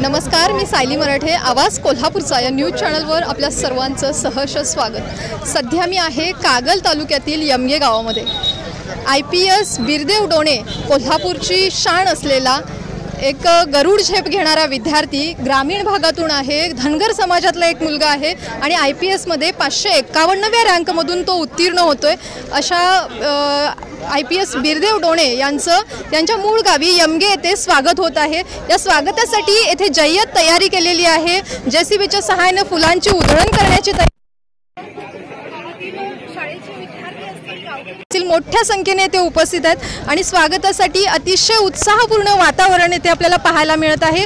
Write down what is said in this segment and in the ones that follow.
नमस्कार, मी सायली मराठे. आवाज कोल्हापूरचा या न्यूज चॅनलवर आपल्या सर्वांचं सहर्ष स्वागत. सध्या मी आहे कागल तालुक्यातील यमगे गावामध्ये. IPS बिरदेव डोणे कोल्हापूरची शान असलेला एक गरुड झेप घेणारा विद्यार्थी ग्रामीण भागातून आहे. धनगर समाजातला एक मुलगा आहे आणि IPS मध्ये 551व्या रँकमधून तो उत्तीर्ण होतोय. अशा IPS बिरदेव डोणे यांच्या मूळ गावी यमगे येथे स्वागत होत आहे. या स्वागतासाठी येथे जय्यत तयारी केलेली आहे. JCBच्या सहाय्याने फुलांची उधळण करण्याची तयारी. मोठ्या संख्येने ते उपस्थित आहेत आणि स्वागतासाठी अतिशय उत्साहपूर्ण वातावरण येथे आपल्याला पाहायला मिळत आहे.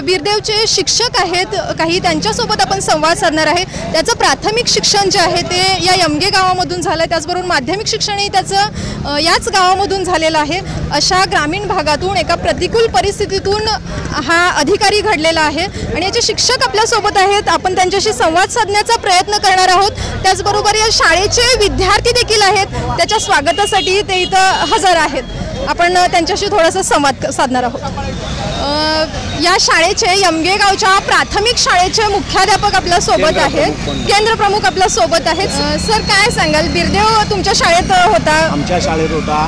बिरदेवचे शिक्षक आहेत काही, त्यांच्यासोबत आपण संवाद साधणार आहे. त्याचं प्राथमिक शिक्षण जे आहे ते या यमगे गावामधून झालं, त्याचबरोबर माध्यमिक शिक्षणही त्याचं याच गावामधून झालेलं आहे. अशा ग्रामीण भागातून एका प्रतिकूल परिस्थितीतून हा अधिकारी घडलेला आहे आणि याचे शिक्षक आपल्यासोबत आहेत. आपण त्यांच्याशी संवाद साधण्याचा प्रयत्न करणार आहोत. त्याचबरोबर या शाळेचे विद्यार्थी देखील आहेत, त्याच्या स्वागतासाठी ते इथं हजर आहेत. आपण त्यांच्याशी थोडासा संवाद साधणार आहोत. या शाळेचे यमगे गावच्या प्राथमिक शाळेचे मुख्याध्यापक आपल्या सोबत आहेत, केंद्र प्रमुख आपल्या सोबत आहेत. सर, काय सांगाल, बिरदेव तुमच्या शाळेत होता? आमच्या शाळेत होता.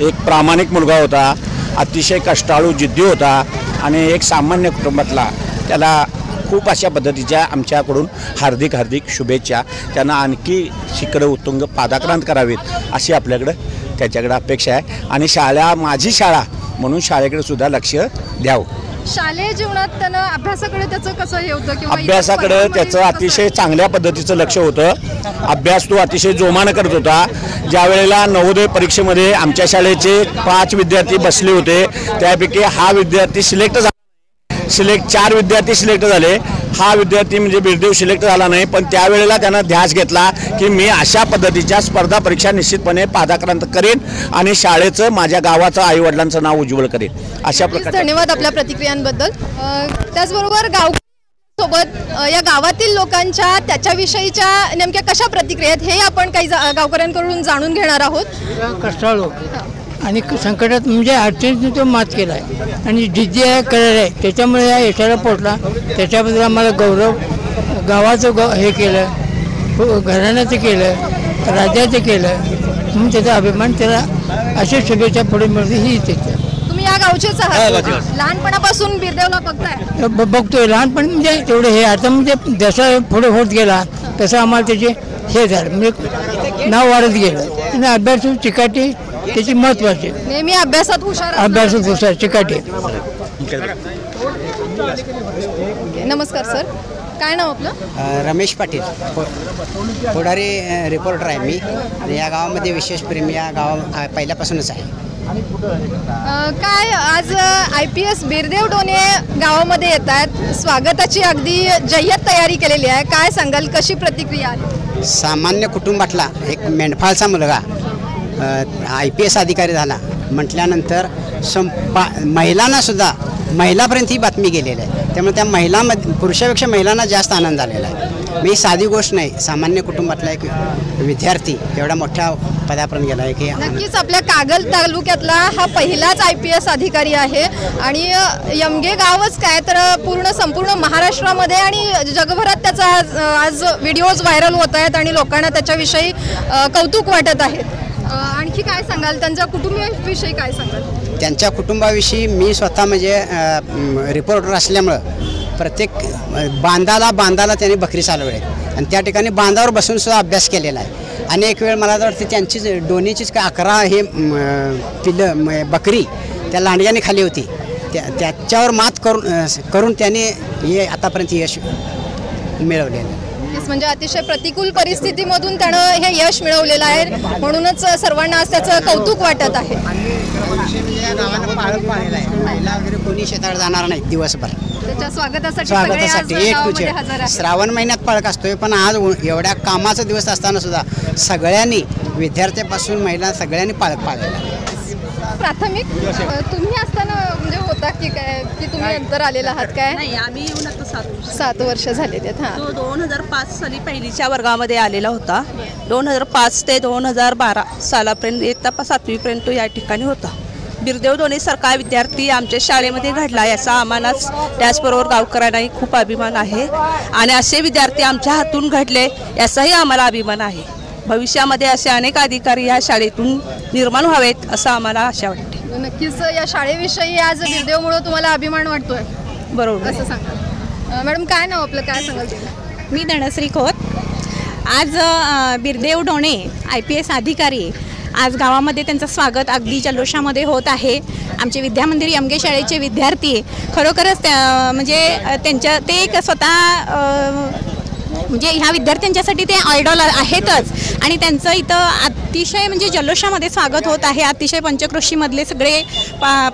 एक प्रामाणिक मुलगा होता, अतिशय कष्टाळू जिद्दी होता आणि एक सामान्य कुटुंबातला. त्याला खूप अशा पद्धतीच्या आमच्याकडून हार्दिक शुभेच्छा. त्यांना आणखी शिखरं उत्तुंग पादाक्रांत करावीत अशी आपल्याकडं त्याच्याकडे अपेक्षा आहे. आणि माझी शाळा म्हणून शाळेकडे सुद्धा लक्ष द्यावं. शालेय जीवनात त्यानं अभ्यासाकडे त्याचं कसं हे होतं? किंवा अभ्यासाकडे त्याचं अतिशय चांगल्या पद्धतीचं लक्ष होतं. अभ्यास तो अतिशय जोमानं करत होता. ज्या वेळेला नवोदय परीक्षेमध्ये आमच्या शाळेचे 5 विद्यार्थी बसले होते, त्यापैकी हा विद्यार्थी सिलेक्ट 4 विद्यार्थी सिलेक्ट झाले. हा विद्यार्थी म्हणजे बिरदेव सिलेक्ट झाला नाही, पण त्यावेळेला त्यानं ध्यास घेतला की मी अशा पद्धतीच्या स्पर्धा परीक्षा निश्चितपणे पादाक्रांत करेन आणि शाळेचं, माझ्या गावाचं, आईवडिलांचं नाव उज्ज्वल करेन. अशा प्रकारे धन्यवाद आपल्या प्रतिक्रियांबद्दल. त्याचबरोबर सोबत या गावातील लोकांच्या त्याच्याविषयीच्या नेमक्या कशा प्रतिक्रिया आहेत हे आपण काही गावकऱ्यांकडून जाणून घेणार आहोत. कष्टाळू आणि संकटात म्हणजे अडचणीतून तो मात केला आहे आणि जिद्दी आहे, करिअर आहे, त्याच्यामुळे या यशाला पोचला. त्याच्याबद्दल आम्हाला गौरव. गावाचं हे केलं, घराण्याचं केलं, राज्याचं केलं म्हणून त्याचा अभिमान. त्याला अशा शुभेच्छा पुढे मिळते ही त्याच्या. तुम्ही या गावचेच आहात? लहानपणापासून बिरदेवला बघताय? बघतोय. लहानपणी म्हणजे तेवढे हे, आता म्हणजे जसा पुढे होत गेला तसं आम्हाला त्याचे हे झालं, म्हणजे नाव वाढत गेलं आणि अभ्यास चिकाटी त्याची महत्वाची. नेहमी अभ्यासात हुशार चिकाटी. नमस्कार सर, काय नाव आपलं? रमेश पाटील, पुढारी रिपोर्टर आहे मी. आणि या गावामध्ये विशेष प्रेम या गावा पहिल्यापासूनच आहे. काय आज IPS बिरदेव डोणे गावामध्ये येत आहेत, स्वागताची अगदी जय्यत तयारी केलेली आहे. काय सांगाल, कशी प्रतिक्रिया आहे? सामान्य कुटुंबातला एक मेंढपाळचा मुलगा IPS अधिकारी झाला म्हटल्यानंतर महिलांना सुद्धा, महिलापर्यंत ही बातमी गेलेली आहे. त्यामुळे त्या महिलांमध्ये पुरुषापेक्षा महिलांना जास्त आनंद झालेला आहे. मी साधी गोष्ट नाही, सामान्य कुटुंबातला एक विद्यार्थी एवढ्या मोठ्या पदापर्यंत गेला आहे की नक्कीच आपल्या कागल तालुक्यातला हा पहिलाच IPS अधिकारी आहे. आणि यमगे गावच काय तर संपूर्ण महाराष्ट्रामध्ये आणि जगभरात त्याचा आज व्हिडिओज व्हायरल होत आहेत आणि लोकांना त्याच्याविषयी कौतुक वाटत आहे. आणखी काय सांगाल, त्यांच्या कुटुंबाविषयी काय सांगाल? त्यांच्या कुटुंबाविषयी मी स्वतः म्हणजे रिपोर्टर असल्यामुळं प्रत्येक बांधाला त्यांनी बकरी चालवली आणि त्या ठिकाणी बांधावर बसून सुद्धा अभ्यास केलेला आहे. अनेक वेळ मला वाटतं त्यांचीच डोनीचीच 11 हे पिल्लं बकरी त्या लांडग्याने खाली होती. त्याच्यावर मात करून त्याने हे आतापर्यंत यश मिळवलेलं. म्हणजे अतिशय प्रतिकूल परिस्थितीमधून त्यानं हे यश मिळवलेलं आहे, म्हणूनच सर्वांना आज त्याचं कौतुक वाटत आहे. महिला वगैरे कोणी शेतात जाणार नाही दिवसभर. त्याच्या स्वागतासाठी श्रावण महिन्यात पाळक असतोय, पण आज एवढ्या कामाचा दिवस असताना सुद्धा सगळ्यांनी, विद्यार्थ्यापासून महिला सगळ्यांनी पाळक पाळलेला. प्राथमिक तुम्ही असताना म्हणजे होता की काय, की तुम्ही नंतर आलेला आहात? काय नाही, आम्ही येऊन आता 7 वर्ष झाले ते. हां, तो 2005 साली पहिलीच्या वर्गामध्ये आलेला होता. 2005 ते 2012 सालापर्यंत, इयत्ता 7वी पर्यंत या ठिकाणी होता. बिरदेव डोणेसारखा विद्यार्थी आमच्या शाळेमध्ये घडला याचा आम्हालाच त्याचबरोबर गावकऱ्यांनाही खूप अभिमान आहे आणि असे विद्यार्थी आमच्या हातून घडले याचाही आम्हाला अभिमान आहे. भविष्यामध्ये असे अनेक अधिकारी या शाळेतून निर्माण व्हावेत असं आम्हाला आशा वाटते. नक्कीच या शाळेविषयी आज बिरदेवमुळे तुम्हाला अभिमान वाटतोय, बरोबर असं सांगा. मॅडम काय नाव आपलं, काय सांगाल तुम्ही? मी धनश्री खोत. आज बिरदेव डोणे IPS अधिकारी आज गावामध्ये त्यांचं स्वागत अगदी जल्लोषामध्ये होत आहे. आमचे विद्यामंदिर यमगे शाळेचे विद्यार्थी खरोखरच ते एक स्वतः म्हणजे ह्या विद्यार्थ्यांच्यासाठी ते आयडॉल आहेतच आणि त्यांचं इथं अतिशय म्हणजे जल्लोषामध्ये स्वागत होत आहे. अतिशय पंचक्रोशीमधले सगळे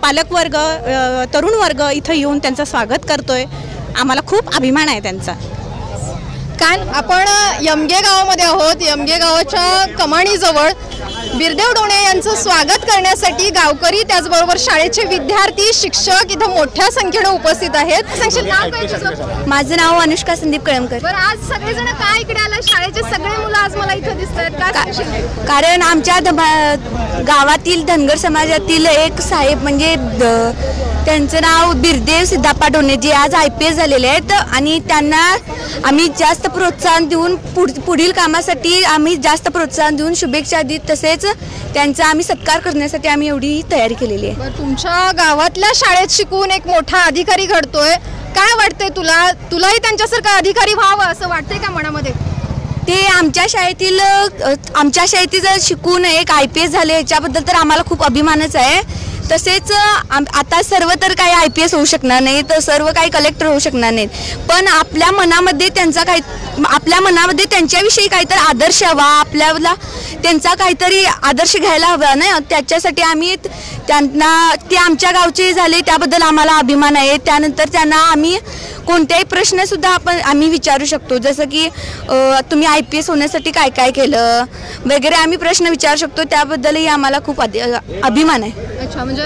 पालकवर्ग, तरुण वर्ग इथं येऊन त्यांचं स्वागत करतोय. आम्हाला खूप अभिमान आहे त्यांचा. काय आपण यमगे गावामध्ये आहोत. यमगे गावाच्या कमाणीजवळ बिरदेव डोणे यांचं स्वागत करण्यासाठी गावकरी त्याचबरोबर शाळेचे विद्यार्थी, शिक्षक इथं मोठ्या संख्येने उपस्थित आहेत. सांगशील नाव काय तुझं? माझं नाव अनुष्का संदीप कळमकर. बरं, आज सगळेजण काय इकडे आले? शाळेचे सगळे मुलं आज मला इथं दिसत आहेत. काय सांगशील? कारण आमच्या गावातील धनगर समाजातील एक साहेब म्हणजे त्यांचं नाव बिरदेव सिद्धप्पा डोणे जे आज IPS झालेले आहेत आणि त्यांना आम्ही जास्त प्रोत्साहन देऊन पुढील कामासाठी आम्ही जास्त प्रोत्साहन देऊन शुभेच्छा देत तसेच त्यांचा आम्ही सत्कार करण्यासाठी आम्ही एवढी तयारी केलेली आहे. तुमच्या गावातल्या शाळेत शिकून एक मोठा अधिकारी घडतोय, काय वाटतंय तुला? तुलाही त्यांच्यासारखा अधिकारी व्हावं असं वाटतंय का मनामध्ये? ते आमच्या शाळेतील जर शिकून एक IPS झाले याच्याबद्दल तर आम्हाला खूप अभिमानच आहे. तसेच आता सर्व तर काही IPS होऊ शकणार नाही, तर सर्व काही कलेक्टर होऊ शकणार नाहीत, पण आपल्या मनामध्ये त्यांच्याविषयी काहीतरी आदर्श हवा, आपल्याला त्यांचा काहीतरी आदर्श घ्यायला हवा ना. त्याच्यासाठी आम्ही ते आमच्या गावचे झाले त्याबद्दल आम्हाला अभिमान आहे. त्यानंतर त्यांना आम्ही कोणत्याही प्रश्नसुद्धा आम्ही विचारू शकतो, जसं की तुम्ही IPS होण्यासाठी काय काय केलं वगैरे आम्ही प्रश्न विचारू शकतो. त्याबद्दलही आम्हाला खूप अभिमान आहे. अच्छा, म्हणजे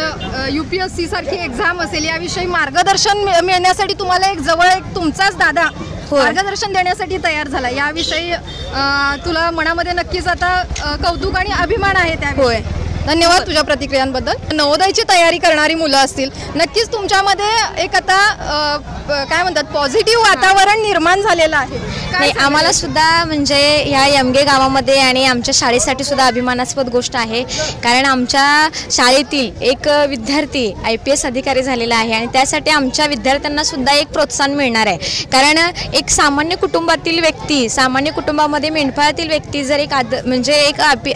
UPSC सारखी एक्झाम असेल याविषयी मार्गदर्शन मिळण्यासाठी तुम्हाला एक जवळ तुमचाच दादा मार्गदर्शन देण्यासाठी तयार झाला. याविषयी तुला मनामध्ये नक्कीच आता कौतुक आणि अभिमान आहे त्या. होय, धन्यवाद तुझ्या प्रतिक्रियांबद्दल. नवोदयची तयारी करणारी मुलं असतील, नक्कीच तुमच्यामध्ये एक आता काय म्हणतात पॉझिटिव्ह वातावरण निर्माण झालेलं आहे. नाही, आम्हाला सुद्धा म्हणजे ह्या यमगे गावामध्ये आणि आमच्या शाळेसाठी सुद्धा अभिमानास्पद गोष्ट आहे. कारण आमच्या शाळेतील एक विद्यार्थी IPS अधिकारी झालेला आहे आणि त्यासाठी आमच्या विद्यार्थ्यांना सुद्धा एक प्रोत्साहन मिळणार आहे. कारण एक सामान्य कुटुंबातील व्यक्ती, सामान्य कुटुंबामध्ये मेंढपाळातील व्यक्ती जर एक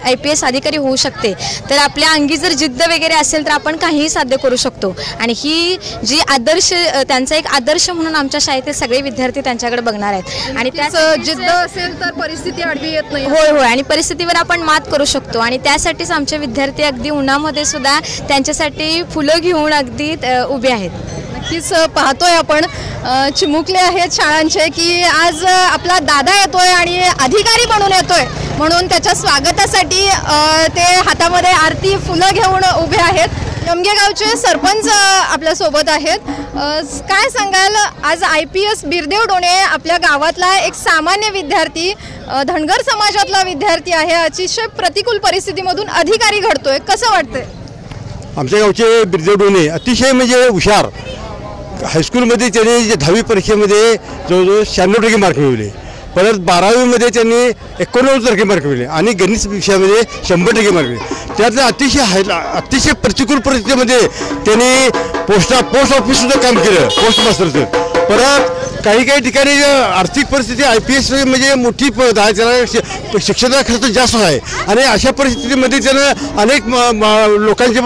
IPS अधिकारी होऊ शकते तर आपल्या अंगी जर जिद्द वगैरे असेल तर आपण काहीही साध्य करू शकतो. आणि ही जी आदर्श, त्यांचा एक आदर्श म्हणून आमच्या शाळेतील सगळे विद्यार्थी त्यांच्याकडे बघणार आहेत. आणि जिद्द असेल तर परिस्थिती अडवी येत नाही. होय होय, आणि परिस्थितीवर आपण मात करू शकतो. आणि त्यासाठीच आमचे विद्यार्थी अगदी उन्हामध्ये सुद्धा त्यांच्यासाठी फुलं घेऊन अगदी उभे आहेत. नक्कीच पाहतोय आपण चिमुकले आहेत शाळांचे की आज आपला दादा येतोय आणि अधिकारी बनून येतोय, म्हणून त्याच्या स्वागतासाठी ते हातामध्ये आरती फुलं घेऊन उभे आहेत. यमगे गावचे सरपंच आपल्या सोबत आहेत. काय सांगाल, आज IPS बिरदेव डोणे आपल्या गावातला एक सामान्य विद्यार्थी, धनगर समाजातला विद्यार्थी आहे, अतिशय प्रतिकूल परिस्थितीमधून अधिकारी घडतोय, कसं वाटतंय? आमच्या गावचे बिरदेव डोणे अतिशय म्हणजे हुशार. हायस्कूलमध्ये त्यांनी 10वी परीक्षेमध्ये जवळजवळ 96% मार्क मिळवले. परत 12वीमध्ये त्यांनी 89% मार्क मिळवले आणि गणित विषयामध्ये 100% मार्क मिळवले. त्यातलं अतिशय प्रतिकूल परिस्थितीमध्ये त्यांनी पोस्ट ऑफिससुद्धा काम केलं, पोस्ट मास्टरचं. परत काही ठिकाणी आर्थिक परिस्थिती IPS म्हणजे मोठी आहे, त्याला शिक्षणाचा खर्च जास्त आहे आणि अशा परिस्थितीमध्ये त्यानं अनेक लोकांचे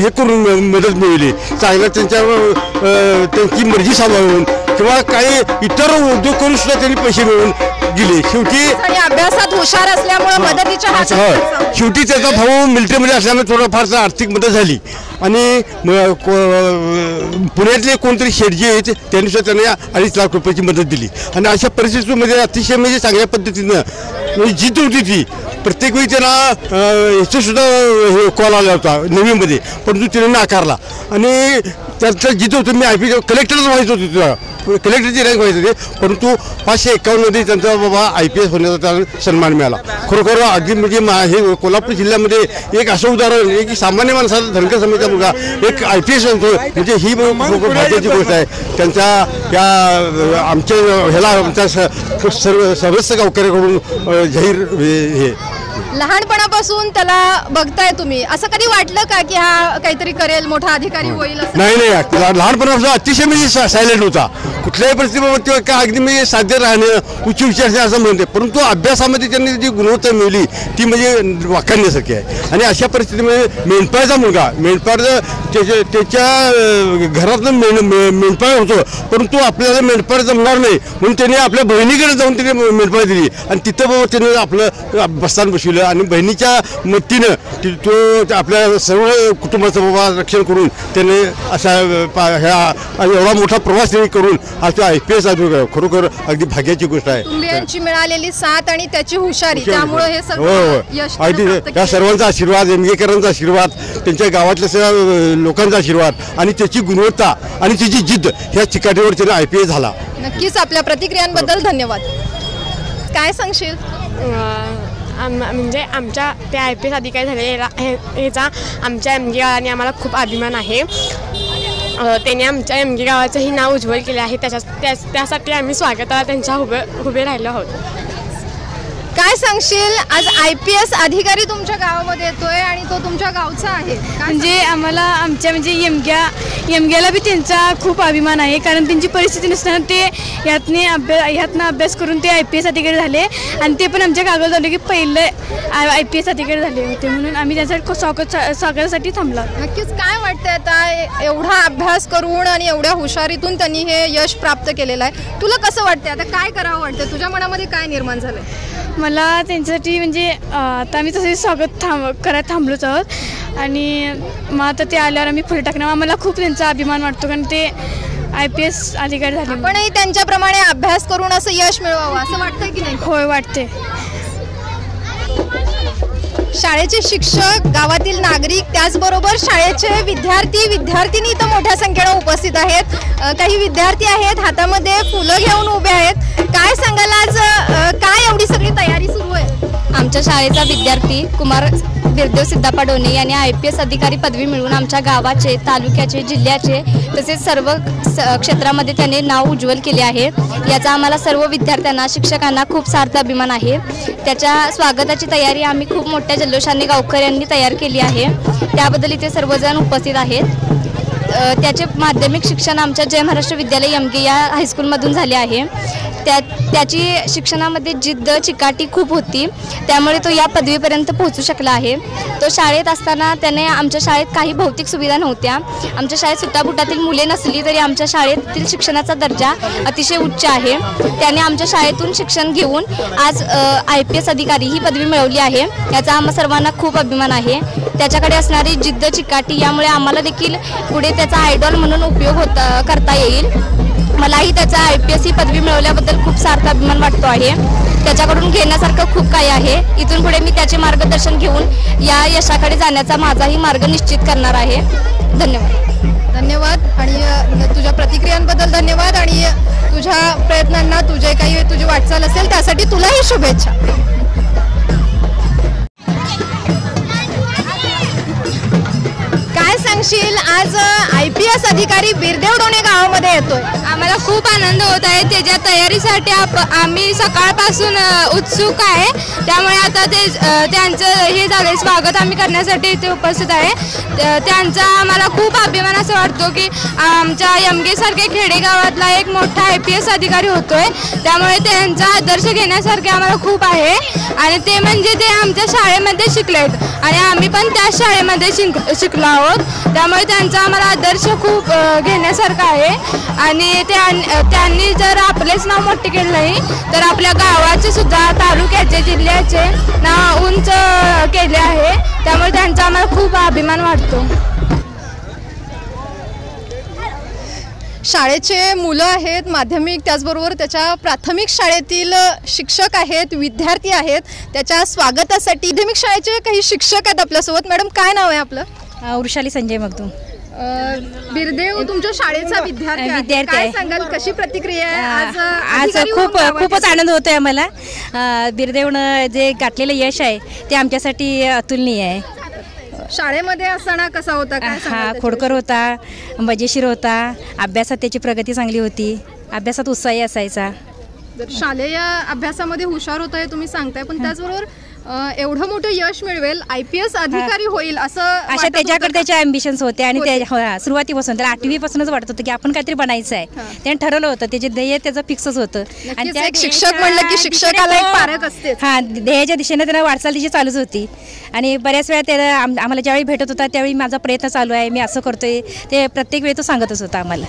हे करून मदत मिळवली. चांगलं त्यांची मर्जी सांभाळून किंवा काही इतर उद्योग करून सुद्धा त्यांनी पैसे मिळवून गेले. शेवटी अभ्यासात हुशार असल्यामुळे मदतीच्या हातात. शेवटी त्याचा भाऊ मिलिटरीमध्ये असल्यामुळे थोडंफार आर्थिक मदत झाली आणि पुण्यातले कोणतरी शेठजी आहेत त्यांनी सुद्धा त्यांना 2.5 लाख रुपयाची मदत दिली. आणि अशा परिस्थितीमध्ये अतिशय म्हणजे चांगल्या पद्धतीनं म्हणजे जिद्द होती ती. प्रत्येक वेळी त्यांना ह्याचं सुद्धा कॉल आला होता नवीमध्ये, परंतु त्याने नाकारला आणि त्याचा जिद्द होतं. मी IPS कलेक्टरच व्हायचं होतं तुला, कलेक्टरची रँक व्हायची होती, परंतु 551मध्ये त्यांचा बाबा IPS होण्याचा सन्मान मिळाला. खरोखर अगदी म्हणजे हे कोल्हापूर जिल्ह्यामध्ये एक असं उदाहरण आहे की सामान्य माणसाला धनगर समाजाचा मुलगा एक IPS होतो म्हणजे ही भाग्याची गोष्ट आहे. त्यांच्या त्या आमच्या ह्याला आमच्या सर्वच गावकऱ्याकडून जाहीर हे लहानपणापासून त्याला बघताय तुम्ही, असं कधी वाटलं का की हा काहीतरी करेल, मोठा अधिकारी होईल असं? नाही लहानपणापासून अतिशय म्हणजे सायलेंट होता. कुठल्याही परिस्थितीबाबत का अगदी म्हणजे साध्य राहणं, उच्च विचार असं म्हणते, परंतु अभ्यासामध्ये त्यांनी जी गुणवत्ता मिळवली ती म्हणजे वाखाणण्यासारखी आहे. आणि अशा परिस्थितीमध्ये मेंढपाळचा मुलगा त्याच्या घरातलं मेंढपाळ होतो, परंतु आपल्याला मेंढपाळ जमणार नाही म्हणून त्याने आपल्या बहिणीकडे जाऊन त्याने मेंढपाळ दिली आणि तिथं बाबा त्याने आपलं बस्तान बसविलं आणि बहिणीच्या मदतीनं तो आपल्या सर्व कुटुंबाचं बाबा रक्षण करून त्याने असा एवढा मोठा प्रवास त्यांनी करून आज IPS खरोखर अगदी भाग्याची गोष्ट आहे. कुटुंबियांची मिळालेली साथ आणि त्याची हुशारी, त्यामुळे हे सगळं यश अगदी त्या सर्वांचा आशीर्वाद, एमगेकरांचा आशीर्वाद, त्यांच्या गावातल्या सगळ्या लोकांचा आशीर्वाद आणि त्याची गुणवत्ता आणि त्याची जिद्द ह्या चिकाटीवर त्याने IPS झाला. नक्कीच आपल्या प्रतिक्रियांबद्दल धन्यवाद. काय सांगशील? म्हणजे आमच्या त्या IPS अधिकारी झालेला ह्याचा आमच्या MG गावाने आम्हाला खूप अभिमान आहे. त्याने आमच्या MG गावाचंही नाव उज्ज्वल केले आहे. त्यासाठी आम्ही स्वागताला त्यांच्या उभे राहिलो आहोत. काय सांगशील, आज IPS अधिकारी तुमच्या गावामध्ये येतोय आणि तो तुमच्या गावचा आहे, म्हणजे आम्हाला आमच्या म्हणजे यमग्याला बी त्यांचा खूप अभिमान आहे, कारण त्यांची परिस्थिती नसताना ते ह्यातनं अभ्यास करून ते IPS अधिकारी झाले आणि ते पण आमच्या कागद झाले की पहिले IPS अधिकारी झाले होते, म्हणून आम्ही त्यांच्यासाठी स्वागतासाठी थांबला. नक्कीच. काय वाटतंय आता एवढा अभ्यास करून आणि एवढ्या हुशारीतून त्यांनी हे यश प्राप्त केलेलं आहे, तुला कसं वाटतंय? आता काय करावं वाटतं, तुझ्या मनामध्ये काय निर्माण झालंय? मला त्यांच्यासाठी म्हणजे आता आम्ही तसे स्वागत करायला थांबलोच आहोत आणि मग आता ते आल्यावर आम्ही फुलं टाकणार. आम्हाला खूप त्यांचा अभिमान वाटतो, कारण ते IPS अधिकारी झाले. आपणही त्यांच्याप्रमाणे अभ्यास करून असं यश मिळवावं असं वाटतंय की नाही? होय, वाटते. शाळेचे शिक्षक, गावातील नागरिक, त्याचबरोबर शाळेचे विद्यार्थिनी इथं मोठ्या संख्येनं उपस्थित आहेत. काही विद्यार्थी आहेत, हातामध्ये फुलं घेऊन उभे आहेत. काय सांगाल, आज काय एवढी सगळी तयारी सुरू आहे? आमच्या शाळेचा विद्यार्थी कुमार बिरदेव सिद्धप्पा डोने यांनी IPS अधिकारी पदवी मिळवून आमच्या गावाचे, तालुक्याचे, जिल्ह्याचे तसेच सर्व क्षेत्रामध्ये त्याने नाव उज्ज्वल केले आहे. याचा आम्हाला सर्व विद्यार्थ्यांना, शिक्षकांना खूप सार्थ अभिमान आहे. त्याच्या स्वागताची तयारी आम्ही खूप मोठ्या जल्लोषाने गावकऱ्यांनी तयार केली आहे. त्याबद्दल इथे सर्वजण उपस्थित आहेत. त्याचे माध्यमिक शिक्षण आमच्या जय महाराष्ट्र विद्यालय MG या हायस्कूलमधून झाले आहे. त्याची शिक्षणामध्ये जिद्द, चिकाटी खूप होती, त्यामुळे तो या पदवीपर्यंत पोहोचू शकला आहे. तो शाळेत असताना त्याने आमच्या शाळेत काही भौतिक सुविधा नव्हत्या. आमच्या शाळेत सुट्टाबुटातील मुले नसली तरी आमच्या शाळेतील शिक्षणाचा दर्जा अतिशय उच्च आहे. त्याने आमच्या शाळेतून शिक्षण घेऊन आज IPS अधिकारी ही पदवी मिळवली आहे. याचा आम्हा सर्वांना खूप अभिमान आहे. त्याच्याकडे असणारी जिद्द, चिकाटी यामुळे आम्हाला देखील पुढे त्याचा आयडॉल म्हणून उपयोग करता येईल. मलाही त्याचा IPS ही पदवी मिळवल्याबद्दल खूप सार्थ अभिमान वाटतो आहे. त्याच्याकडून घेण्यासारखं खूप काही आहे. इथून पुढे मी त्याचे मार्गदर्शन घेऊन या यशाकडे जाण्याचा माझाही मार्ग निश्चित करणार आहे. धन्यवाद आणि तुझ्या प्रतिक्रियांबद्दल धन्यवाद आणि तुझ्या प्रयत्नांना, तुझी वाटचाल असेल त्यासाठी तुलाही शुभेच्छा. काय सांगशील, आज IPS अधिकारी बिरदेव डोने गावामध्ये येतोय, आम्हाला खूप आनंद होत आहे. त्याच्या तयारीसाठी आम्ही सकाळपासून उत्सुक आहे. त्यामुळे आता त्यांचं हे झालं स्वागत आम्ही करण्यासाठी इथे उपस्थित आहे. त्यांचा आम्हाला खूप अभिमान असं वाटतो की आमच्या MG सारख्या खेडेगावातला एक मोठा IPS अधिकारी होतोय. त्यामुळे त्यांचा आदर्श घेण्यासारखे आम्हाला खूप आहे आणि ते म्हणजे ते आमच्या शाळेमध्ये शिकलेत आणि आम्ही पण त्या शाळेमध्ये शिकलो आहोत. त्यामुळे त्यांचा आम्हाला आदर्श खूप घेण्यासारखा आहे आणि त्यांनी जर आपलेच नाव मोठे केले नाही तर आपल्या गावाचे सुद्धा, तालुक्याचे, जिल्ह्याचे नाव उंच केले आहे. त्यामुळे त्यांचा आम्हाला खूप अभिमान वाटतो. शाळेचे मुलं आहेत, माध्यमिक, त्याचबरोबर त्याच्या प्राथमिक शाळेतील शिक्षक आहेत, विद्यार्थी आहेत. त्याच्या स्वागतासाठी माध्यमिक शाळेचे काही शिक्षक आहेत आपल्यासोबत. मॅडम, काय नाव आहे आपलं? वृषाली संजय मगदूम. बिरदेव तुमच्या शाळेचा विद्यार्थी आहे. काय सांगाल, कशी प्रतिक्रिया आहे आज? आज अधिकारी खूप होऊन खूपच आनंद होतोय आम्हाला. बिरदेवनं जे गाठलेलं यश आहे ते आमच्यासाठी अतुलनीय आहे. शाळेमध्ये असताना कसा होता, काय हा सांगाल खोडकर होता, मजेशीर होता, अभ्यासात त्याची प्रगती चांगली होती, अभ्यासात उत्साही असायचा. त्याच्याबद्दल? शालेय अभ्यासामध्ये हुशार होत आहे तुम्ही सांगताय, पण त्याचबरोबर एवढं मोठं यश मिळवेल, IPS अधिकारी होईल असं अशा वाटत त्याच्याकडे होतं का? त्याचे ॲम्बिशन्स होते आणि सुरुवातीपासून त्याला 8वी पासूनच वाटत होतं की आपण काहीतरी बनायचं आहे. त्याने ठरवलं होतं, त्याचे ध्येय त्याचं फिक्सच होतं. आणि नक्कीच एक शिक्षक म्हणलं की शिक्षकाला एक पारख असते. हा, ध्येयाच्या दिशेने त्याला वाटचाल तिची चालूच होती. आणि बऱ्याच वेळा त्याला आम्हाला ज्यावेळी भेटत होता त्यावेळी माझा प्रयत्न चालू आहे, मी असं करतोय, ते प्रत्येक वेळी तो सांगतच होता आम्हाला.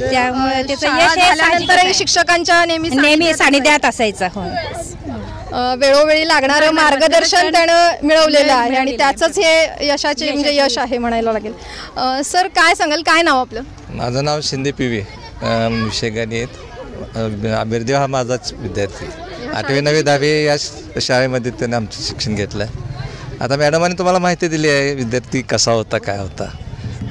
त्यामुळे त्याचं शाळा यश हे झाल्यानंतरही शिक्षकांच्या नेहमी सानिध्यात असायचा. हो, वेळोवेळी लागणारं मार्गदर्शन त्यानं मिळवलेलं आहे आणि त्याचंच हे यशाचे म्हणजे यश आहे म्हणायला लागेल. सर काय सांगाल, काय नाव आपलं? माझं नाव शिंदे PV, विषय गणित. बिरदेव हा माझाच विद्यार्थी. 8वी 9वी 10वी या शाळेमध्ये त्याने आमचं शिक्षण घेतलं. आता मॅडमांनी तुम्हाला माहिती दिली आहे विद्यार्थी कसा होता, काय होता,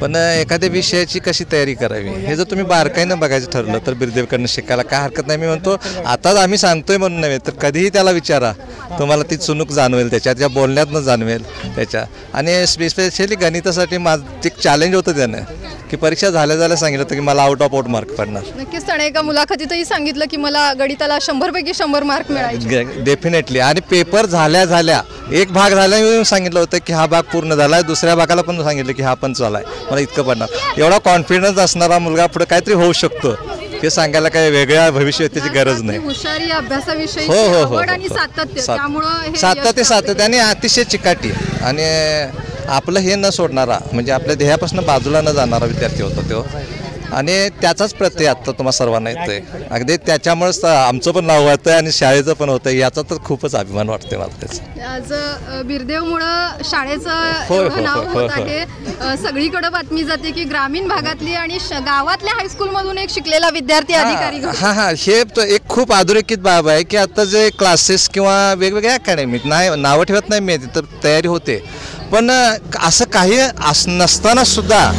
पण एखाद्या विषयाची कशी तयारी करावी हे जर तुम्ही बारकाईनं बघायचं ठरलं तर बिरदेवकडनं शिकायला काय हरकत नाही. मी म्हणतो आताच आम्ही सांगतोय म्हणून नव्हे तर कधीही त्याला विचारा, तुम्हाला ती चुणूक जाणवेल, त्या बोलण्यातनं जाणवेल त्याच्या. आणि स्पेशली गणितासाठी माझं एक चॅलेंज होतं त्यानं की परीक्षा झाल्या सांगितलं होतं की मला आउट ऑफ मार्क पडणार. नक्कीच त्याने एका मुलाखतीतही सांगितलं की मला गणिताला 100पैकी 100 मार्क मिळाले. डेफिनेटली. आणि पेपर झाल्या एक भाग झाला सांगितलं होतं की हा भाग पूर्ण झाला आहे, दुसऱ्या भागाला पण सांगितलं की हा पण चालू आहे, मला इतकं पडणार. एवढा कॉन्फिडन्स असणारा मुलगा पुढे काहीतरी होऊ शकतो हे सांगायला काही वेगळ्या भविष्याची गरज नाही. हुशारी, अभ्यासाविषयी हो आणि सातत्य आणि अतिशय चिकाटी आणि आपलं हे न सोडणारा, म्हणजे आपल्या ध्येयापासून बाजूला न जाणारा विद्यार्थी होता तो. आणि त्याचाच प्रत्यय आत्ता तुम्हाला सर्वांना येतोय. अगदी त्याच्यामुळेच आमचं पण नाव होतं आणि शाळेचं पण होतं, याचा तर खूपच अभिमान वाटतोय मला त्याचा. आज बिरदेवमुळं शाळेचं नाव होत आहे. सगळीकडे बातमी जाते की ग्रामीण भागातली आणि गावातल्या हायस्कूलमधून एक शिकलेला विद्यार्थी अधिकारी. हे एक खूप अधोरेखित बाब आहे की आता जे क्लासेस किंवा वेगवेगळ्या अकॅडमीत नाही नावं ठेवत नाही मी, तिथं तयारी होते, पण असं काही नसताना सुद्धा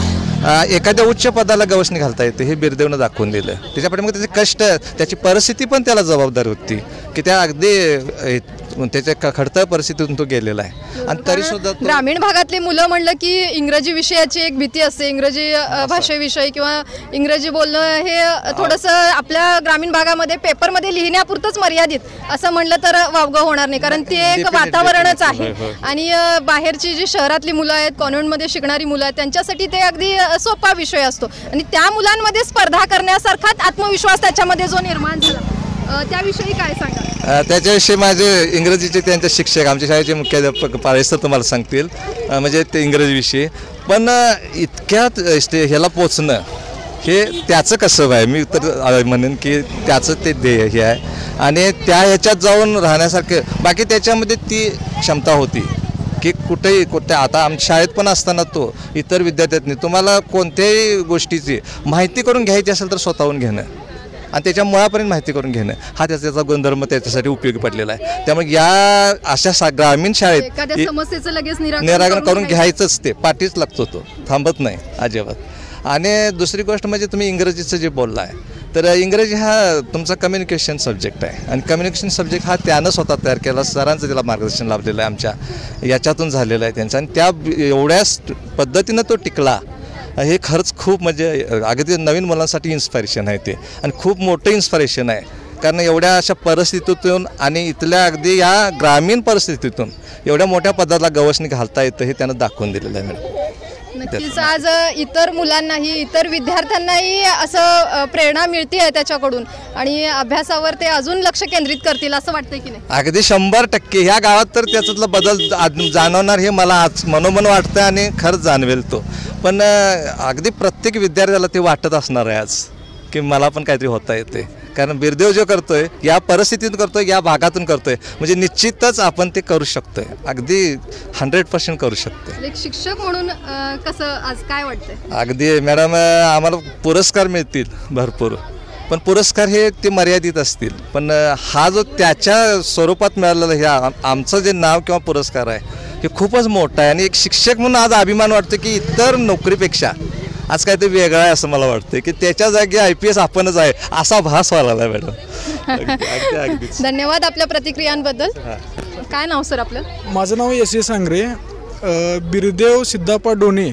एखाद्या उच्च पदाला गवसणी घालता येते हे बिरदेवनं दाखवून दिलं. त्याच्यापाठी मग त्याचे कष्ट, त्याची परिस्थिती पण त्याला जबाबदार होती की त्या अगदी त्याच्या खडतर परिस्थितीतून तो गेलेला आहे. आणि तरी सुद्धा ग्रामीण भागातली मुलं म्हणलं की इंग्रजी विषयाची एक भीती असते, इंग्रजी भाषेविषयी किंवा इंग्रजी बोलणं हे थोडंसं आपल्या ग्रामीण भागामध्ये पेपरमध्ये लिहिण्यापुरतंच मर्यादित असं म्हणलं तर वावगं होणार नाही, कारण ते एक वातावरणच आहे. आणि बाहेरची जी शहरातली मुलं आहेत, कॉन्व्हेंटमध्ये शिकणारी मुलं आहेत, त्यांच्यासाठी ते अगदी सोपा विषय असतो. आणि त्या मुलांमध्ये स्पर्धा करण्यासारखाच आत्मविश्वास त्याच्यामध्ये जो निर्माण झाला, त्याविषयी काय सांगा? त्याच्याविषयी माझे इंग्रजीचे त्यांचे शिक्षक, आमच्या शाळेचे मुख्याध्यापक पाळेस सर तुम्हाला सांगतील, म्हणजे ते इंग्रजीविषयी. पण इतक्यात ह्याला पोचणं हे त्याचं कसं आहे, मी तर म्हणेन की त्याचं ते ध्येय हे आहे. आणि त्या ह्याच्यात जाऊन राहण्यासारखं, बाकी त्याच्यामध्ये ती क्षमता होती की कुठे आता आमच्या शाळेत पण असताना तो इतर विद्यार्थ्यांनी तुम्हाला कोणत्याही गोष्टीची माहिती करून घ्यायची असेल तर स्वतःहून घेणं आणि त्याच्या मुळापर्यंत माहिती करून घेणं हा त्याचा गुणधर्म त्याच्यासाठी उपयोगी पडलेला आहे. त्यामुळे या अशा ग्रामीण शाळेत समस्येचं लगेच निराकरण करून घ्यायचंच, ते पाठीच लागतो, तो थांबत नाही अजिबात. आणि दुसरी गोष्ट म्हणजे तुम्ही इंग्रजीचं जे बोलला आहे, तर इंग्रजी हा तुमचा कम्युनिकेशन सब्जेक्ट आहे आणि कम्युनिकेशन सब्जेक्ट हा त्यानं स्वतः तयार केला, सरांचं त्याला मार्गदर्शन लाभलेलं आहे, आमच्या याच्यातून झालेलं आहे त्यांचं. आणि त्या एवढ्याच पद्धतीनं तो टिकला हे खरंच खूप म्हणजे अगदी नवीन मुलांसाठी इन्स्पायरेशन आहे ते, आणि खूप मोठं इन्स्पायरेशन आहे. कारण एवढ्या अशा परिस्थितीतून आणि इथल्या अगदी या ग्रामीण परिस्थितीतून एवढ्या मोठ्या पदाला गवसणी घालता येतं हे त्यानं दाखवून दिलेलं आहे मॅडम. नक्कीच आज इतर मुलांनाही, इतर विद्यार्थ्यांनाही असं प्रेरणा मिळते आहे त्याच्याकडून आणि अभ्यासावर ते अजून लक्ष केंद्रित करतील असं वाटतं की नाही? अगदी 100% ह्या गावात तर त्याच्यातला बदल जाणवणार हे मला आज मनोमन वाटतं आणि खरंच जाणवेल तो. पण अगदी प्रत्येक विद्यार्थ्याला ते वाटत असणार आहे आज की मला पण काहीतरी होता येते, कारण बिरदेव जो करतोय या परिस्थितीतून करतोय, या भागातून करतोय, म्हणजे निश्चितच आपण ते करू शकतोय, अगदी 100% करू शकतोय. एक शिक्षक म्हणून कसं आज काय वाटतंय? अगदी मॅडम, आम्हाला पुरस्कार मिळतील भरपूर, पण पुरस्कार हे ते मर्यादित असतील, पण हा जो त्याच्या स्वरूपात मिळालेला हे आमचं जे नाव किंवा पुरस्कार आहे हे खूपच मोठा आहे. आणि एक शिक्षक म्हणून आज अभिमान वाटतो की इतर नोकरीपेक्षा आज काय ते वेगळं आहे असं मला वाटतं की त्याच्या जागी IPS आपणच आहे असा भास व्हायला मॅडम. धन्यवाद आपल्या प्रतिक्रियांबद्दल. काय नाव सर आपलं? माझं नाव S.A. सांगरे. बिरदेव सिद्धप्पा डोने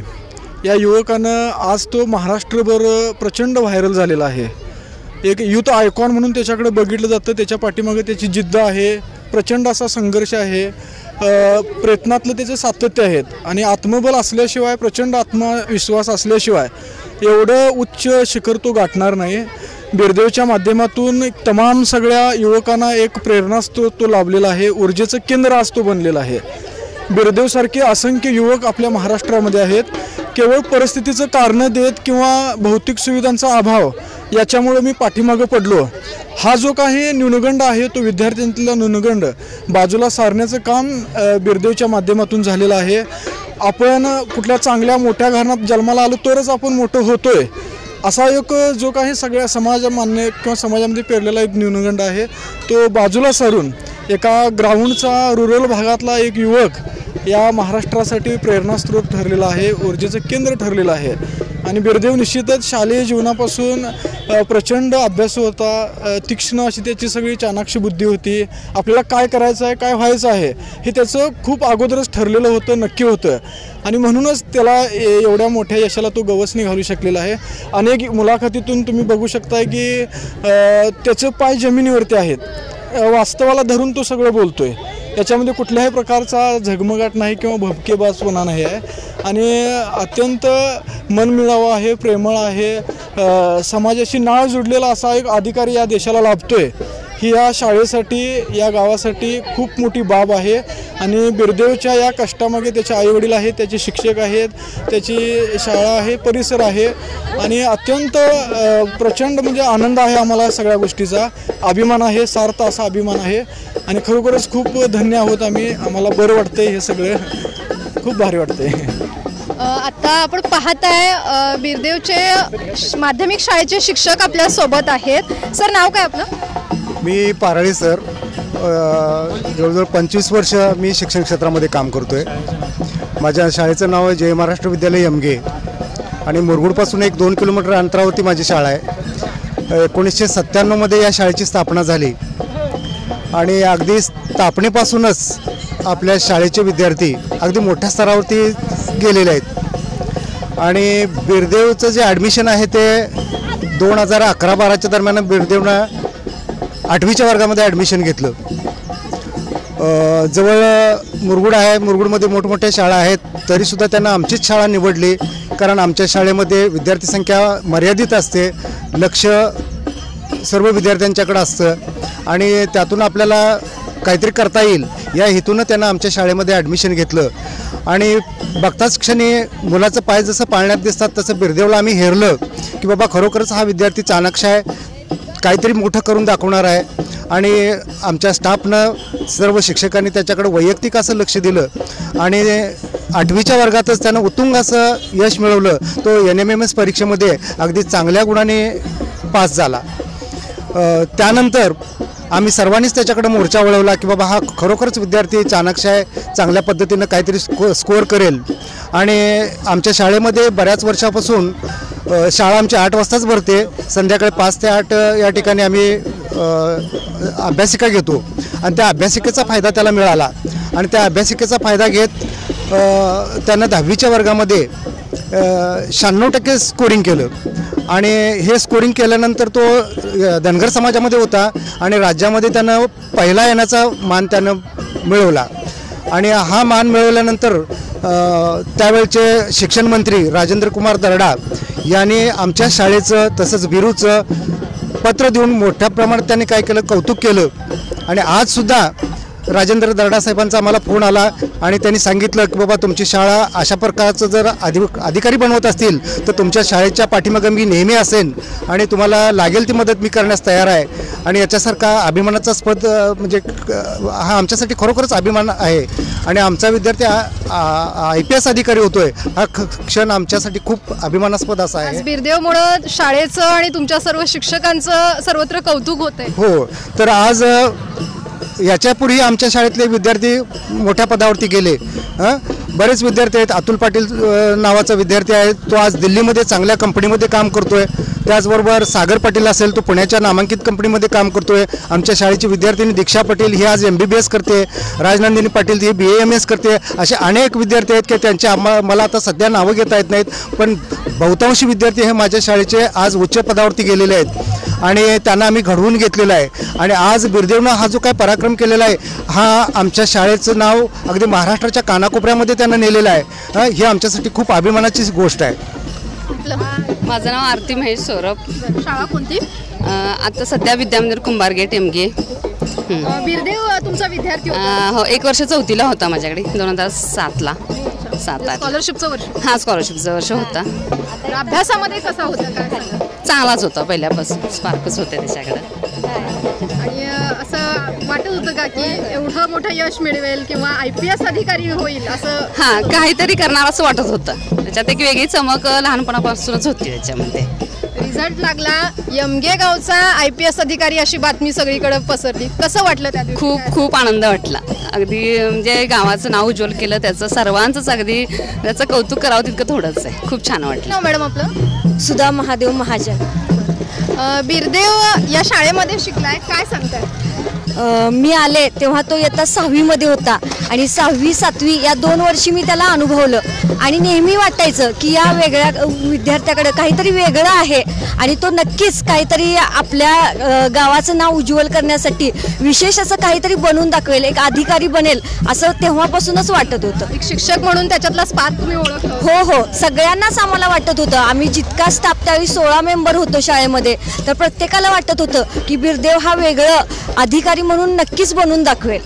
या युवकानं आज तो महाराष्ट्रभर प्रचंड व्हायरल झालेला आहे. एक यूथ आयकॉन म्हणून त्याच्याकडे बघितलं जातं. त्याच्या पाठीमागे त्याची जिद्द आहे, प्रचंड असा संघर्ष आहे, प्रयत्नातलं त्याचे सातत्य आहेत आणि आत्मबल असल्याशिवाय, प्रचंड आत्मविश्वास असल्याशिवाय एवढं उच्च शिखर तो गाठणार नाही. बिरदेवच्या माध्यमातून तमाम सगळ्या युवकांना एक प्रेरणास्त्रोत तो लाभलेला आहे, ऊर्जेचं केंद्र आज तो बनलेलं आहे. बिरदेवसारखे असंख्य युवक आपल्या महाराष्ट्रामध्ये आहेत. केवळ परिस्थितीचं कारणं देत किंवा भौतिक सुविधांचा अभाव याच्यामुळे मी पाठीमागं पडलो. हा जो काही न्यूनगंड आहे तो विद्यार्थ्यांतला न्यूनगंड बाजूला सारण्याचं काम बिरदेवच्या माध्यमातून झालेलं आहे. आपण कुठल्या चांगल्या मोठ्या घराण्यात जन्माला आलो तरच आपण मोठं होतोय असा एक जो काही सगळ्या समाजामान्य किंवा समाजामध्ये पेरलेला एक न्यूनगंड आहे तो बाजूला सारून एका ग्राउंडचा रुरल भागातला एक युवक या महाराष्ट्रासाठी प्रेरणास्त्रोत ठरलेला आहे, ऊर्जेचं केंद्र ठरलेलं आहे. आणि बिरदेव निश्चितच शालेय जीवनापासून प्रचंड अभ्यास होता, तीक्ष्ण अशी त्याची सगळी चाणाक्ष बुद्धी होती. आपल्याला काय करायचं आहे, काय व्हायचं आहे हे त्याचं खूप अगोदरच ठरलेलं होतं, नक्की होतं. आणि म्हणूनच त्याला एवढ्या मोठ्या यशाला तो गवसणी घालू शकलेला आहे. अनेक मुलाखतीतून तुम्ही बघू शकता की त्याचं पाय जमिनीवरती आहेत, वास्तवाला धरून तो सगळं बोलतोय. याच्यामध्ये कुठल्याही प्रकारचा झगमगाट नाही किंवा भपकेबाजपणा नाही आहे आणि अत्यंत मनमिळावा आहे, प्रेमळ आहे, समाजाशी नाळ जुडलेला असा एक अधिकारी या देशाला लाभतोय. ही या शाळेसाठी, या गावासाठी खूप मोठी बाब आहे. आणि बिरदेवच्या या कष्टामागे त्याचे आईवडील आहेत, त्याचे शिक्षक आहेत, त्याची शाळा आहे, परिसर आहे आणि अत्यंत प्रचंड म्हणजे आनंद आहे आम्हाला सगळ्या गोष्टीचा. अभिमान आहे, सार्थ असा अभिमान आहे आणि खरोखरच खूप धन्य आहोत आम्ही. आम्हाला बरं वाटतंय, हे सगळं खूप भारी वाटतंय. आता आपण पाहताय बिरदेवचे माध्यमिक शाळेचे शिक्षक आपल्या सोबत आहेत. सर नाव काय आपलं? मी पारळी सर. जवळजवळ 25 वर्ष मी शिक्षण क्षेत्रामध्ये काम करतो आहे. माझ्या शाळेचं नाव आहे जय महाराष्ट्र विद्यालय यमगे आणि मुरगुडपासून 1-2 किलोमीटर अंतरावरती माझी शाळा आहे. 1997मध्ये या शाळेची स्थापना झाली आणि अगदी स्थापनेपासूनच आपल्या शाळेचे विद्यार्थी अगदी मोठ्या स्तरावरती गेलेले आहेत. आणि बिरदेवचं जे ॲडमिशन आहे ते 2011-12च्या दरम्यान बिरदेवनं 8वीच्या वर्गामध्ये ॲडमिशन घेतलं. जवळ मुरगुड आहे, मुरगुडमध्ये मोठमोठ्या शाळा आहेत, तरीसुद्धा त्यांना आमचीच शाळा निवडली कारण आमच्या शाळेमध्ये विद्यार्थी संख्या मर्यादित असते, लक्ष सर्व विद्यार्थ्यांच्याकडे असतं आणि त्यातून आपल्याला काहीतरी करता येईल या हेतूनं त्यांना आमच्या शाळेमध्ये ॲडमिशन घेतलं. आणि बघताच क्षणी मुलाचं पाय जसं पाळण्यात दिसतात तसं बिरदेवला आम्ही हेरलं की बाबा खरोखरच हा विद्यार्थी चाणाक्ष आहे, काहीतरी मोठं करून दाखवणार आहे. आणि आमच्या स्टाफनं, सर्व शिक्षकांनी त्याच्याकडे वैयक्तिक असं लक्ष दिलं आणि 8वीच्या वर्गातच त्यानं उत्तुंग असं यश मिळवलं. तो NMMS परीक्षेमध्ये अगदी चांगल्या गुणाने पास झाला. त्यानंतर आम्ही सर्वांनीच त्याच्याकडे मोर्चा वळवला की बाबा हा खरोखरच विद्यार्थी चाणाक्ष आहे, चांगल्या पद्धतीनं काहीतरी स्कोअर करेल. आणि आमच्या शाळेमध्ये बऱ्याच वर्षापासून शाळा आमची 8 वाजताच भरते, संध्याकाळी 5 ते 8 या ठिकाणी आम्ही अभ्यासिका घेतो आणि त्या अभ्यासिकेचा फायदा त्याला मिळाला. आणि त्या अभ्यासिकेचा फायदा घेत त्यानं 10वीच्या वर्गामध्ये 96% स्कोरिंग केलं. आणि हे स्कोरिंग केल्यानंतर तो धनगर समाजामध्ये होता आणि राज्यामध्ये त्यानं पहिला येण्याचा मान त्यानं मिळवला. आणि हा मान मिळवल्यानंतर त्यावेळचे शिक्षण मंत्री राजेंद्र कुमार दर्डा यांनी आमच्या शाळेचं तसंच बिरूचं पत्र देऊन मोठ्या प्रमाणात त्यांनी काय केलं, कौतुक केलं. आणि आजसुद्धा राजेंद्र दर्डा साहेबांचा आम्हाला फोन आला आणि त्यांनी सांगितलं की बाबा तुमची शाळा अशा प्रकारचं जर अधिकारी बनवत असतील तर तुमच्या शाळेच्या पाठीमागं मी नेहमी असेन आणि तुम्हाला लागेल ती मदत मी करण्यास तयार आहे. आणि याच्यासारखा अभिमानाचा स्पद म्हणजे हा आमच्यासाठी खरोखरच अभिमान आहे. आणि आमचा विद्यार्थी IPS अधिकारी होतोय हा क्षण आमच्यासाठी खूप अभिमानास्पद असा आहे. बिरदेवमुळं शाळेचं आणि तुमच्या सर्व शिक्षकांचं सर्वत्र कौतुक होतंय. हो, तर आज याच्यापूर्वी आमच्या शाळेतले विद्यार्थी मोठ्या पदावरती गेले. बरेच विद्यार्थी आहेत. अतुल पाटील नावाचा विद्यार्थी आहे, तो आज दिल्लीमध्ये चांगल्या कंपनीमध्ये काम करतोय. त्याचबरोबर सागर पाटील असेल, तो पुण्याच्या नामांकित कंपनीमध्ये काम करतोय. आमच्या शाळेची विद्यार्थिनी दीक्षा पाटील ही आज MBBS करते. राजनंदिनी पाटील ही BAMS करते. असे अनेक विद्यार्थी आहेत की त्यांचे मला आता सध्या नावं घेता येत नाहीत, पण बहुतांशी विद्यार्थी हे माझ्या शाळेचे आज उच्च पदावरती गेलेले आहेत आणि त्यांना आम्ही घडवून घेतलेलं आहे. आणि आज बिरदेवनं हा जो काय पराक्रम केलेला आहे, हा आमच्या शाळेचं नाव अगदी महाराष्ट्राच्या कानाकोपऱ्यामध्ये त्यांना नेलेलं आहे. ही आमच्यासाठी खूप अभिमानाची गोष्ट आहे. माझं नाव आरती महेश सौरभ. शाळा कोणती? आता सध्या विद्यामंदिर कुंभारगेट MG. बिरदेव तुमचा विद्यार्थी होता? हो, 1 वर्ष 4थीला होता माझ्याकडे 2007ला. 7-8 स्कॉलरशिपचं वर्ष? हां, स्कॉलरशिपचं वर्ष होता. अभ्यासामध्ये कसा होता काय? चांगलाच होता, पहिल्यापासून स्पार्कच होते त्याच्याकडे. आणि असं वाटत होतं का की एवढं मोठं यश मिळवेल किंवा IPS अधिकारी होईल असं? हां, काहीतरी करणार असं वाटत होतं. त्याच्यात एक वेगळी चमक लहानपणापासूनच होती त्याच्यामध्ये. रिझल्ट लागला, यमगे गावचा IPS अधिकारी अशी बातमी सगळीकडे पसरली. कसं वाटलं त्या दिवशी? खूप आनंद वाटला. अगदी म्हणजे गावाचं नाव उज्ज्वल केलं, त्याचं सर्वांचंच अगदी त्याचं कौतुक करावं तितकं थोडंच आहे. खूप छान वाटलं. मॅडम आपलं? सुधा महादेव महाजन. बिरदेव या शाळेमध्ये शिकलाय, काय सांगताय? मी आले तेव्हा तो इयत्ता 6वीमध्ये होता आणि 6वी 7वी या 2 वर्षी मी त्याला अनुभवलं आणि नेहमी वाटायचं की या वेगळ्या विद्यार्थ्याकडे काहीतरी वेगळं आहे आणि तो नक्कीच काहीतरी आपल्या गावाचं नाव उज्ज्वल करण्यासाठी विशेष असं काहीतरी बनवून दाखवेल, एक अधिकारी बनेल असं तेव्हापासूनच वाटत होतं. एक शिक्षक म्हणून त्याच्यातला स्पार्क तुम्ही ओळखलं? हो, सगळ्यांनाच आम्हाला वाटत होतं. आम्ही जितका स्टाफ त्यावेळी 16 मेंबर होतो शाळेमध्ये, तर प्रत्येकाला वाटत होतं की बिरदेव हा वेगळं अधिकारी म्हणून नक्कीच बनवून दाखवेल.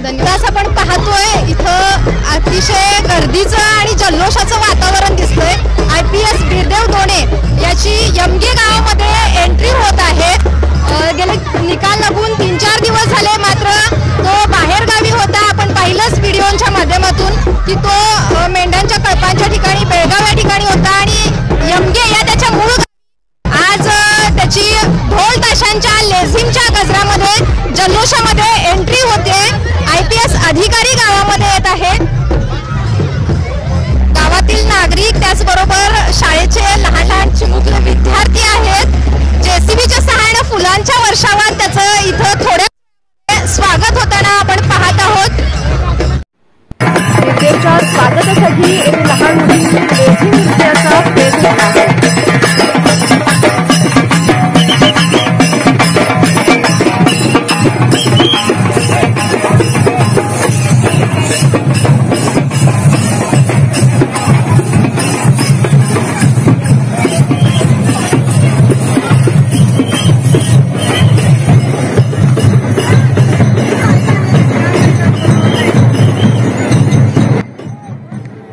धन्यवाद. आपण पाहतोय इथं अतिशय गर्दीचं आणि जल्लोषाचं वातावरण दिसतंय. IPS बिरदेव डोणे याची यमगे गावामध्ये एंट्री होत आहे. गेले निकाल लागून 3-4 दिवस झाले, मात्र तो बाहेर गावी होता. आपण पाहिलंच व्हिडिओच्या माध्यमातून की तो मेंढ्यांच्या कळपांच्या ठिकाणी बेळगाव या ठिकाणी होता आणि यमगे या त्याच्या मूळ आज त्याची ढोल ताशांच्या लेझिमच्या गजरामध्ये जल्लोषामध्ये एंट्री होते. IPS अधिकारी गावामध्ये येत आहेत. गावातील नागरिक त्याचबरोबर शाळेचे लहान चिमुकले विद्यार्थी आहेत. JCBच्या सहाय्याने फुलांच्या वर्षावर त्याचं इथं थोड्या स्वागत होताना आपण पाहत आहोत. बिरदेवच्या स्वागतासाठी एक लहान मुलींनी लेझिम नृत्याचा भेद घेतला आहे.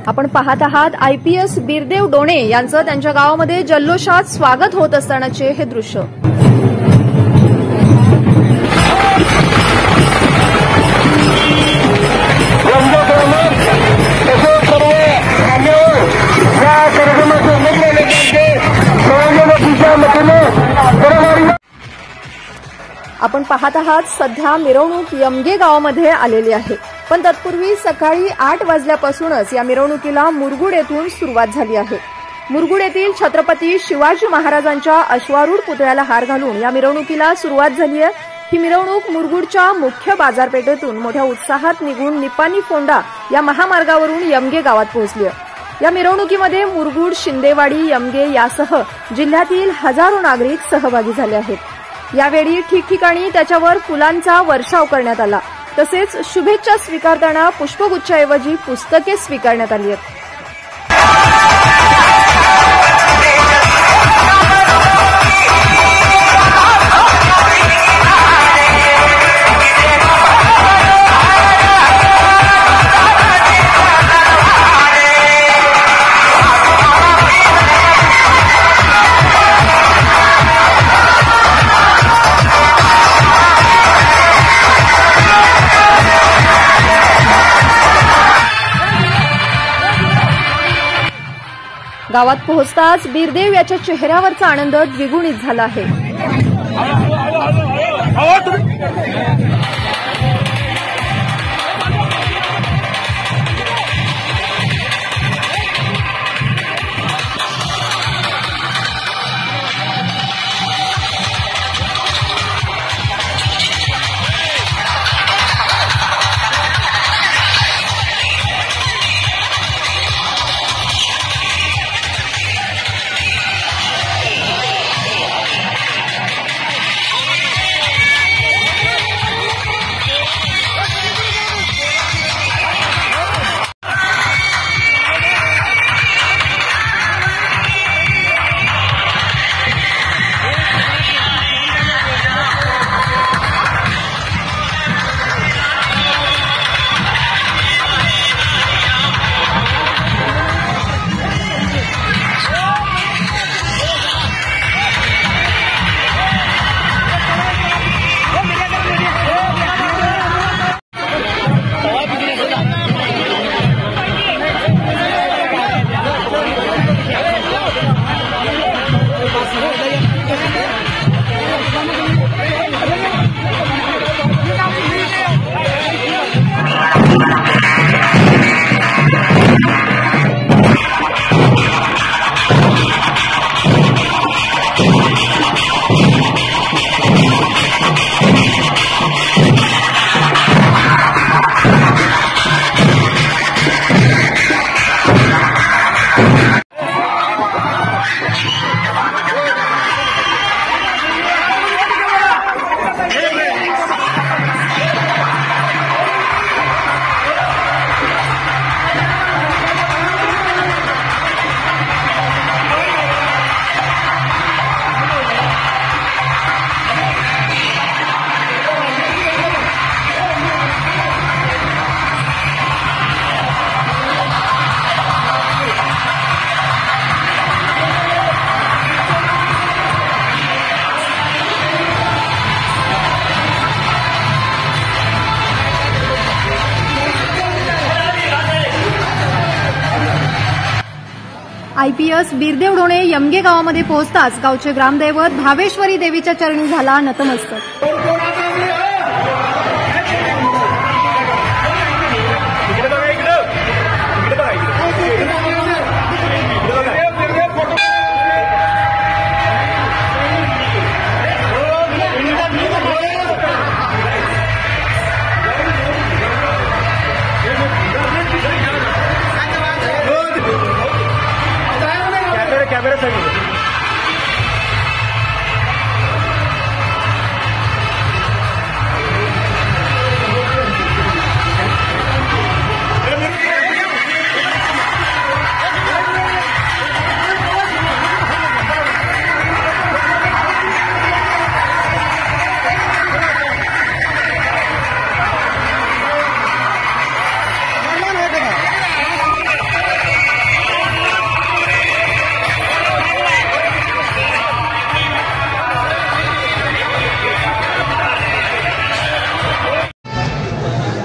आपण पाहत आहात IPS बिरदेव डोणे यांचं त्यांच्या गावामध्ये जल्लोषात स्वागत होत असतानाचे हे दृश्य. आपण पाहत आहात सध्या मिरवणूक यमगे गावामध्ये आलेली आहे, पण तत्पूर्वी सकाळी 8 वाजल्यापासूनच या मिरवणुकीला मुरगुड येथून सुरुवात झाली आहे. मुरगुड येथील छत्रपती शिवाजी महाराजांच्या अश्वारूढ पुतळ्याला हार घालून या मिरवणुकीला सुरुवात झाली आहे. ही मिरवणूक मुरगुडच्या मुख्य बाजारपेठेतून मोठ्या उत्साहात निघून निपाणी फोंडा या महामार्गावरून यमगे गावात पोहोचली आहे. या मिरवणुकीमध्ये मुरगुड, शिंदेवाडी, यमगे यासह जिल्ह्यातील हजारो नागरिक सहभागी झाले आहेत. यावेळी ठिकठिकाणी त्याच्यावर फुलांचा वर्षाव करण्यात आला. तसेच शुभेच्छा स्वीकारताना पुष्पगुच्छाऐवजी पुस्तके स्वीकारण्यात आली आहेत. गावात पोहोचताच बिरदेव याच्या चेहऱ्यावरचा आनंद द्विगुणित झाला आहे. IPS बिरदेव ढोणे यमगे गावामध्ये पोहोचताच गावचे ग्रामदैवत भावेश्वरी देवीच्या चरणी झाला नतमस्तक।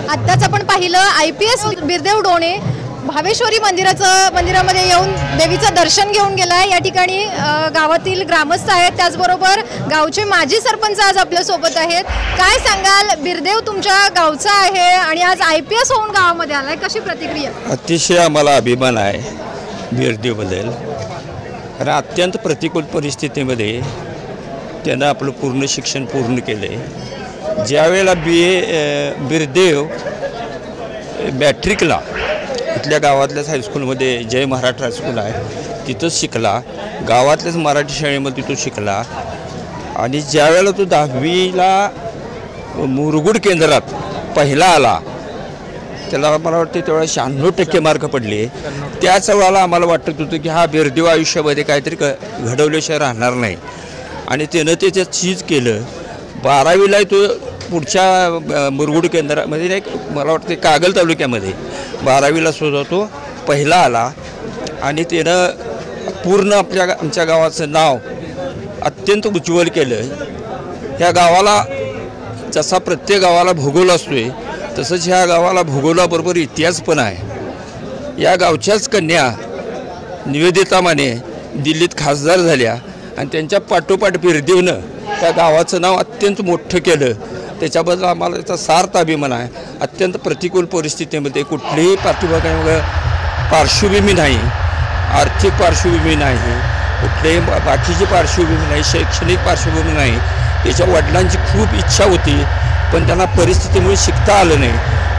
आत्ताच आपण पाहिलं IPS बिरदेव ढोणे भावेश्वरी मंदिरामध्ये येऊन देवीचं दर्शन घेऊन गेलाय। या ठिकाणी गावातील ग्रामस्थ आहेत, त्याचबरोबर गावचे माजी सरपंच आज आपल्या सोबत आहेत। काय सांगाल, बिरदेव तुमच्या गावचा आहे आणि आज IPS होऊन गावामध्ये आलाय, कशी प्रतिक्रिया? अतिशय आम्हाला अभिमान आहे बिरदेवबद्दल, कारण अत्यंत प्रतिकूल परिस्थितीमध्ये त्यानं आपलं पूर्ण शिक्षण पूर्ण केले। ज्यावेळेला बिरदेव मॅट्रिकला इथल्या गावातल्याच हायस्कूलमध्ये जय महाराष्ट्र हायस्कूल आहे तिथंच शिकला, गावातल्याच मराठी शाळेमध्ये तो शिकला आणि ज्यावेळेला तो 10वीला मुरगुड केंद्रात पहिला आला त्याला मला वाटतं त्यावेळेला 96% मार्क पडले। त्याच वेळेला आम्हाला वाटत होतं की हा बिरदेव आयुष्यामध्ये काहीतरी घडवल्याशिवाय राहणार नाही आणि त्यानं त्याच्यात चीज केलं। 12वीला तो पुढच्या मुरगुड केंद्रामध्ये एक मला वाटतं कागल तालुक्यामध्ये 12वीला सुद्धा तो पहिला आला आणि त्यानं पूर्ण आमच्या गावाचं नाव अत्यंत उज्ज्वल केलं। ह्या गावाला जसा प्रत्येक गावाला भूगोल असतोय तसंच ह्या गावाला भूगोलाबरोबर इतिहास पण आहे। या गावच्याच कन्या निवेदिता माने दिल्लीत खासदार झाल्या आणि त्यांच्या पाठोपाठ बिरदेवनं त्या गावाचं नाव अत्यंत मोठं केलं। त्याच्याबद्दल आम्हाला त्याचा सार्थ अभिमान आहे। अत्यंत प्रतिकूल परिस्थितीमध्ये कुठलीही पार्श्वभूमी नाही, आर्थिक पार्श्वभूमी नाही, कुठलीही बाकीची पार्श्वभूमी नाही, शैक्षणिक पार्श्वभूमी नाही। त्याच्या वडिलांची खूप इच्छा होती पण त्यांना परिस्थितीमुळे शिकता आलं नाही।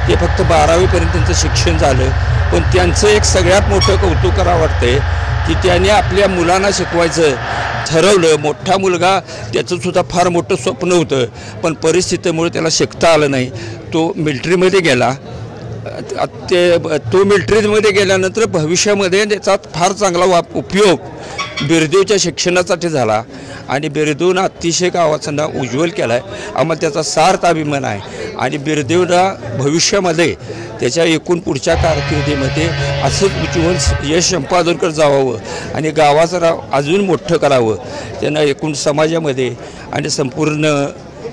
ते फक्त 12वीपर्यंत त्यांचं शिक्षण झालं, पण त्यांचं एक सगळ्यात मोठं कौतुक करावं वाटतंय की त्यांनी आपल्या मुलांना शिकवायचं ठरवलं। मोठा मुलगा त्याचंसुद्धा फार मोठं स्वप्न होतं पण परिस्थितीमुळे त्याला शिकता आलं नाही। तो मिलिटरीमध्ये गेला, तो मिलिटरीमध्ये गेल्यानंतर भविष्यामध्ये त्याचा फार चांगला उपयोग बिरदेवच्या शिक्षणासाठी झाला आणि बिरदेवनं अतिशय गावाचं नाव उज्ज्वल केलं आहे। आम्हाला त्याचा सार्थ अभिमान आहे आणि बिरदेवला भविष्यामध्ये त्याच्या एकूण पुढच्या कारकिर्दीमध्ये असंच उज्ज्वल यश संपादन करत जावावं आणि गावाचं नाव अजून मोठं करावं। त्यांना एकूण समाजामध्ये आणि संपूर्ण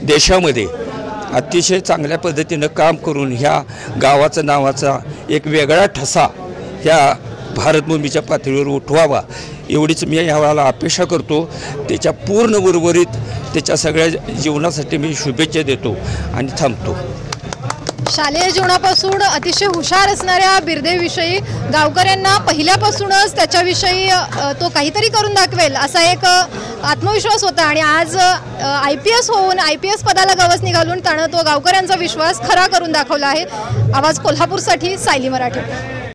देशामध्ये अतिशय चांगल्या पद्धतीनं काम करून ह्या गावाचं नावाचा एक वेगळा ठसा ह्या भारतभूमीच्या पातळीवर उठवावा एवढीच मी ह्यावेळेला अपेक्षा करतो। त्याच्या पूर्ण उर्वरित त्याच्या सगळ्या जीवनासाठी मी शुभेच्छा देतो आणि थांबतो। शालेय जीवनापासून अतिशय हुशार असणाऱ्या बिरदेवविषयी गावकऱ्यांना पहिल्यापासूनच त्याच्याविषयी तो काहीतरी करून दाखवेल असा एक आत्मविश्वास होता आणि आज IPS होऊन IPS पदाला गवसणी घालून त्यानं तो गावकऱ्यांचा विश्वास खरा करून दाखवला आहे। आवाज कोल्हापूरसाठी सायली मराठे।